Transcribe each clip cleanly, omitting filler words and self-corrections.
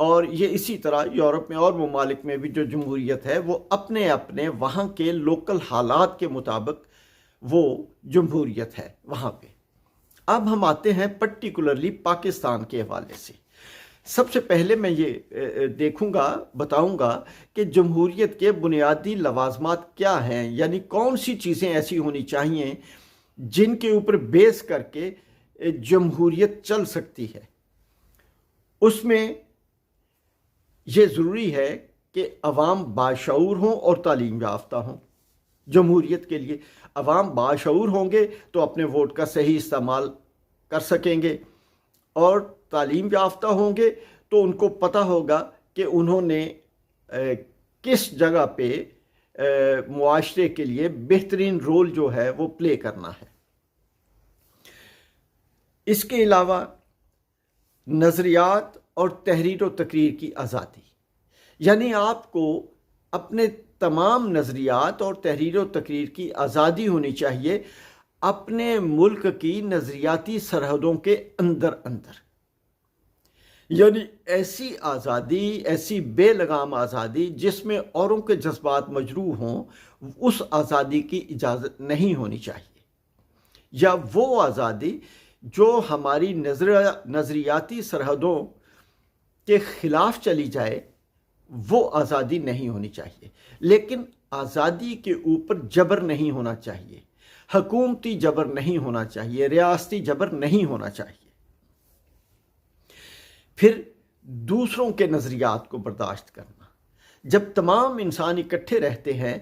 اور یہ اسی طرح یورپ میں اور ممالک میں بھی جو جمہوریت ہے وہ اپنے اپنے وہاں کے لوکل حالات کے مطابق وہ جمہوریت ہے وہاں پہ۔ اب ہم آتے ہیں پرٹیکولرلی پاکستان کے حوالے سے۔ سب سے پہلے میں یہ بتاؤں گا کہ جمہوریت کے بنیادی لوازمات کیا ہیں، یعنی کون سی چیزیں ایسی ہونی چاہیے جن کے اوپر بیس کر کے جمہوریت چل سکتی ہے۔ اس میں یہ ضروری ہے کہ عوام باشعور ہوں اور تعلیم یافتہ ہوں۔ جمہوریت کے لیے عوام باشعور ہوں گے تو اپنے ووٹ کا صحیح استعمال کر سکیں گے، اور تعلیم یافتہ ہوں گے تو ان کو پتہ ہوگا کہ انہوں نے کس جگہ پہ معاشرے کے لیے بہترین رول جو ہے وہ پلے کرنا ہے۔ اس کے علاوہ نظریات اور تحریر و تقریر کی آزادی، یعنی آپ کو اپنے تمام نظریات اور تحریر و تقریر کی آزادی ہونی چاہیے اپنے ملک کی نظریاتی سرحدوں کے اندر، یعنی ایسی آزادی، ایسی بے لگام آزادی جس میں اوروں کے جذبات مجروح ہوں، اس آزادی کی اجازت نہیں ہونی چاہیے، یا وہ آزادی جو ہماری نظریاتی سرحدوں کے خلاف چلی جائے وہ آزادی نہیں ہونی چاہیے۔ لیکن آزادی کے اوپر جبر نہیں ہونا چاہیے، حکومتی جبر نہیں ہونا چاہیے، ریاستی جبر نہیں ہونا چاہیے۔ پھر دوسروں کے نظریات کو برداشت کرنا۔ جب تمام انسان اکٹھے رہتے ہیں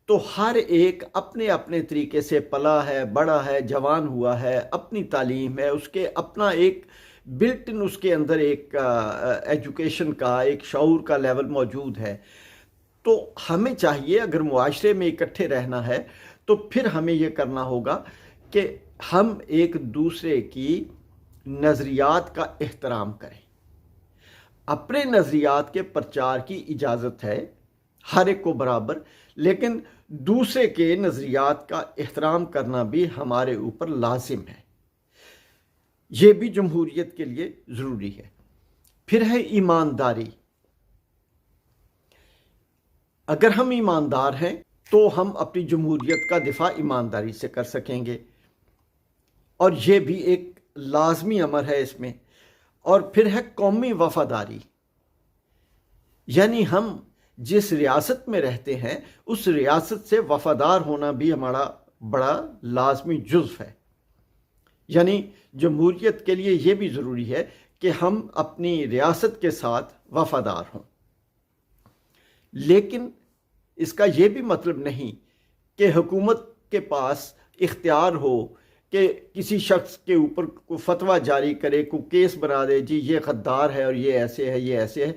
تو ہر ایک اپنے اپنے طریقے سے پلا ہے، بڑا ہے، جوان ہوا ہے، اپنی تعلیم ہے، اس کے اپنا ایک بلٹ ان اس کے اندر ایک ایجوکیشن کا، ایک شعور کا لیول موجود ہے۔ تو ہمیں چاہیے اگر معاشرے میں اکٹھے رہنا ہے تو پھر ہمیں یہ کرنا ہوگا کہ ہم ایک دوسرے کی نظریات کا احترام کریں۔ اپنے نظریات کے پرچار کی اجازت ہے ہر ایک کو برابر، لیکن دوسرے کے نظریات کا احترام کرنا بھی ہمارے اوپر لازم ہے۔ یہ بھی جمہوریت کے لیے ضروری ہے۔ پھر ہے ایمانداری۔ اگر ہم ایماندار ہیں تو ہم اپنی جمہوریت کا دفاع ایمانداری سے کر سکیں گے، اور یہ بھی ایک لازمی امر ہے اس میں۔ اور پھر ہے قومی وفاداری، یعنی ہم جس ریاست میں رہتے ہیں اس ریاست سے وفادار ہونا بھی ہمارا بڑا لازمی جزو ہے۔ یعنی جمہوریت کے لیے یہ بھی ضروری ہے کہ ہم اپنی ریاست کے ساتھ وفادار ہوں، لیکن اس کا یہ بھی مطلب نہیں کہ حکومت کے پاس اختیار ہو کہ کسی شخص کے اوپر کوئی فتویٰ جاری کرے، کوئی کیس بنا دے، جی یہ غدار ہے اور یہ ایسے ہے، یہ ایسے ہے۔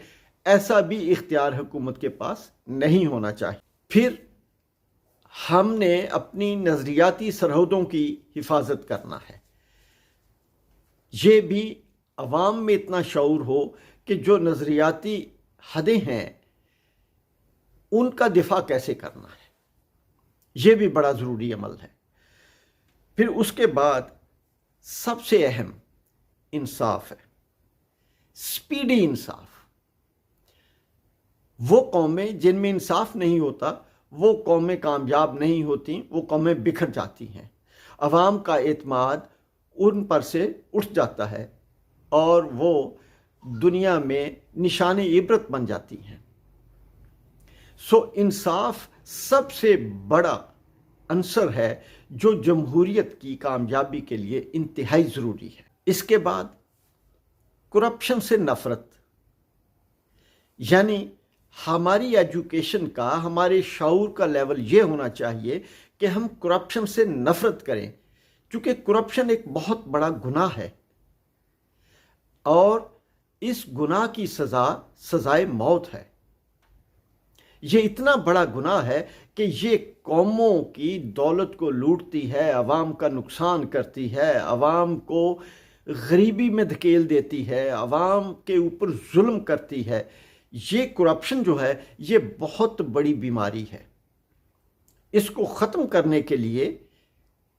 ایسا بھی اختیار حکومت کے پاس نہیں ہونا چاہیے۔ پھر ہم نے اپنی نظریاتی سرحدوں کی حفاظت کرنا ہے۔ یہ بھی عوام میں اتنا شعور ہو کہ جو نظریاتی حدیں ہیں ان کا دفاع کیسے کرنا ہے، یہ بھی بڑا ضروری عمل ہے۔ پھر اس کے بعد سب سے اہم انصاف ہے، سپیڈی انصاف۔ وہ قومیں جن میں انصاف نہیں ہوتا وہ قومیں کامیاب نہیں ہوتی، وہ قومیں بکھر جاتی ہیں، عوام کا اعتماد ان پر سے اٹھ جاتا ہے اور وہ دنیا میں نشان عبرت بن جاتی ہیں۔ انصاف سب سے بڑا عنصر ہے جو جمہوریت کی کامیابی کے لیے انتہائی ضروری ہے۔ اس کے بعد کرپشن سے نفرت، یعنی ہماری ایجوکیشن کا، ہمارے شعور کا لیول یہ ہونا چاہیے کہ ہم کرپشن سے نفرت کریں، کیونکہ کرپشن ایک بہت بڑا گناہ ہے اور اس گناہ کی سزائے موت ہے۔ یہ اتنا بڑا گناہ ہے کہ یہ قوموں کی دولت کو لوٹتی ہے، عوام کا نقصان کرتی ہے، عوام کو غریبی میں دھکیل دیتی ہے، عوام کے اوپر ظلم کرتی ہے۔ یہ کرپشن جو ہے یہ بہت بڑی بیماری ہے۔ اس کو ختم کرنے کے لیے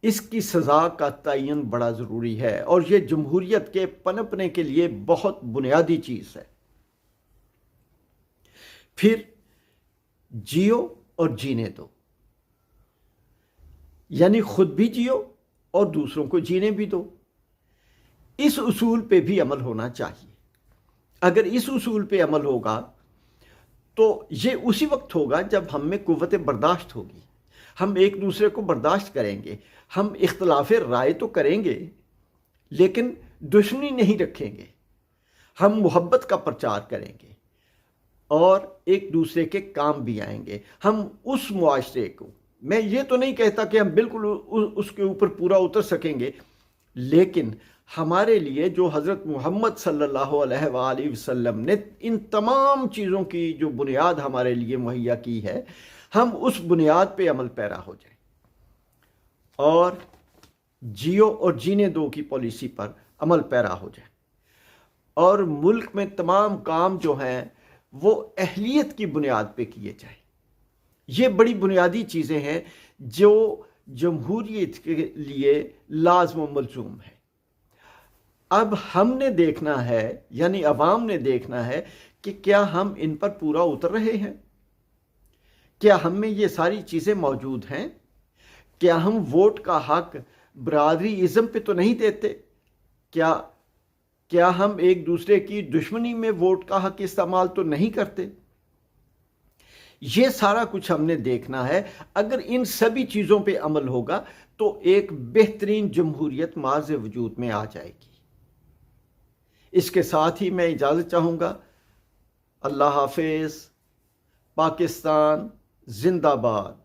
اس کی سزا کا تعین بڑا ضروری ہے، اور یہ جمہوریت کے پنپنے کے لیے بہت بنیادی چیز ہے۔ پھر جیو اور جینے دو، یعنی خود بھی جیو اور دوسروں کو جینے بھی دو۔ اس اصول پہ بھی عمل ہونا چاہیے۔ اگر اس اصول پہ عمل ہوگا تو یہ اسی وقت ہوگا جب ہم میں قوت برداشت ہوگی، ہم ایک دوسرے کو برداشت کریں گے، ہم اختلاف رائے تو کریں گے لیکن دشمنی نہیں رکھیں گے، ہم محبت کا پرچار کریں گے اور ایک دوسرے کے کام بھی آئیں گے۔ ہم اس معاشرے کو، میں یہ تو نہیں کہتا کہ ہم بالکل اس کے اوپر پورا اتر سکیں گے، لیکن ہمارے لیے جو حضرت محمد صلی اللہ علیہ وآلہ وسلم نے ان تمام چیزوں کی جو بنیاد ہمارے لیے مہیا کی ہے، ہم اس بنیاد پہ عمل پیرا ہو جائیں اور جیو اور جینے دو کی پالیسی پر عمل پیرا ہو جائیں، اور ملک میں تمام کام جو ہیں وہ اہلیت کی بنیاد پہ کیے جائیں۔ یہ بڑی بنیادی چیزیں ہیں جو جمہوریت کے لیے لازم و ملزوم ہے۔ اب ہم نے دیکھنا ہے، یعنی عوام نے دیکھنا ہے کہ کیا ہم ان پر پورا اتر رہے ہیں، کیا ہم میں یہ ساری چیزیں موجود ہیں، کیا ہم ووٹ کا حق برادری ازم پہ تو نہیں دیتے، کیا ہم ایک دوسرے کی دشمنی میں ووٹ کا حق استعمال تو نہیں کرتے۔ یہ سارا کچھ ہم نے دیکھنا ہے۔ اگر ان سبھی چیزوں پہ عمل ہوگا تو ایک بہترین جمہوریت ماض وجود میں آ جائے گی۔ اس کے ساتھ ہی میں اجازت چاہوں گا۔ اللہ حافظ۔ پاکستان زندہ باد۔